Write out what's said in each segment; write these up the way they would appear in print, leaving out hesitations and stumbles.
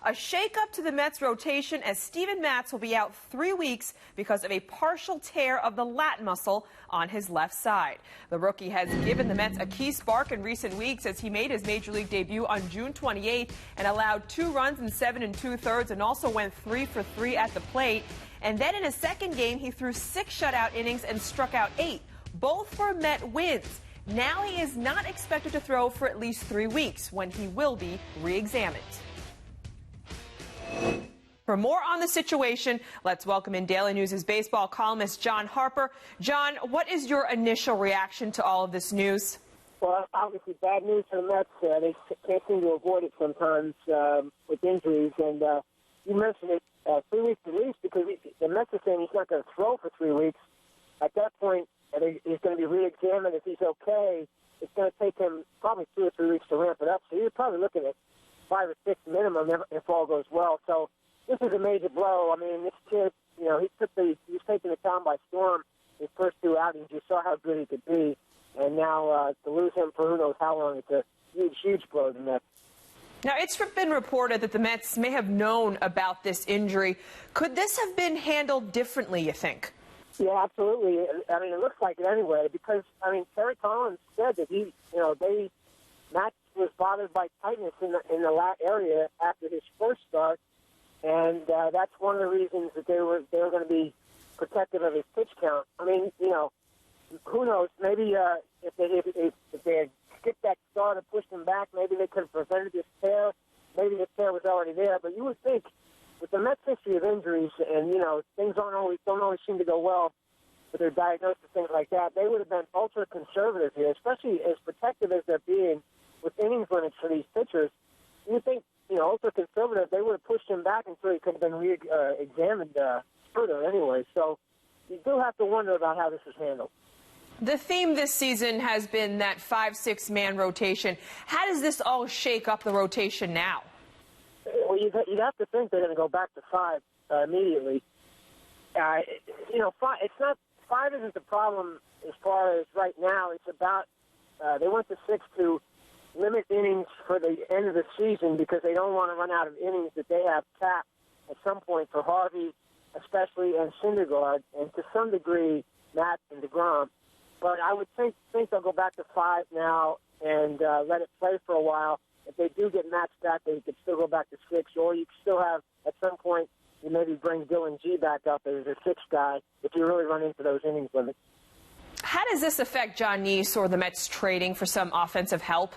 A shakeup to the Mets rotation as Steven Matz will be out 3 weeks because of a partial tear of the lat muscle on his left side. The rookie has given the Mets a key spark in recent weeks as he made his major league debut on June 28th and allowed 2 runs in 7 2/3 and also went 3 for 3 at the plate. And then in his second game, he threw 6 shutout innings and struck out 8, both for Met wins. Now he is not expected to throw for at least 3 weeks when he will be re-examined. For more on the situation, let's welcome in Daily News' baseball columnist John Harper. John, what is your initial reaction to all of this news? Well, obviously bad news for the Mets. They can't seem to avoid it sometimes with injuries. And you mentioned it, 3 weeks at least, because the Mets are saying he's not going to throw for 3 weeks. At that point, he's going to be re-examined. If he's okay, it's going to take him probably 2 or 3 weeks to ramp it up. So you're probably looking at 5 or 6 minimum if all goes well. So this is a major blow. I mean, this kid, he was taking the town by storm his first 2 outings. You saw how good he could be. And now to lose him for who knows how long, it's a huge, huge blow to the Mets. Now, it's been reported that the Mets may have known about this injury. Could this have been handled differently, you think? Yeah, absolutely. I mean, it looks like it anyway, because, Terry Collins said that Matt was bothered by tightness in the lat area after his first start, and that's one of the reasons that they were going to be protective of his pitch count. I mean, who knows? Maybe if they had skipped that start and pushed him back, maybe they could have prevented this tear. Maybe the tear was already there, but you would think with the Mets' history of injuries and, things don't always seem to go well with their diagnosis, things like that, they would have been ultra-conservative here, especially as protective as they're being with innings limits for these pitchers. You would think, ultra-conservative, they would have pushed him back until he could have been re-examined further anyway. So you do have to wonder about how this is handled. The theme this season has been that 5-6-man rotation. How does this all shake up the rotation now? Well, you'd have to think they're going to go back to 5 immediately. Five isn't the problem as far as right now. It's about they went to 6 to limit innings for the end of the season because they don't want to run out of innings that they have capped at some point for Harvey, especially, and Syndergaard, and to some degree Matt and DeGrom. But I would think they'll go back to 5 now and let it play for a while. If they do get Matt's back, they could still go back to 6, or you could still have, at some point, you maybe bring Dylan G back up as a 6th guy if you really run into those innings limits. How does this affect John Neese or the Mets trading for some offensive help?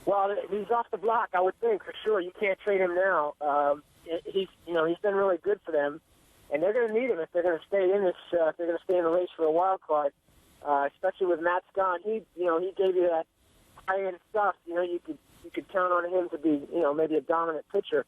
Well, he's off the block, I would think, for sure. You can't trade him now. He's been really good for them, and they're going to need him if they're going to stay in this. If they're going to stay in the race for a wild card, especially with Matt Scott. He gave you that high-end stuff. You could count on him to be, maybe a dominant pitcher.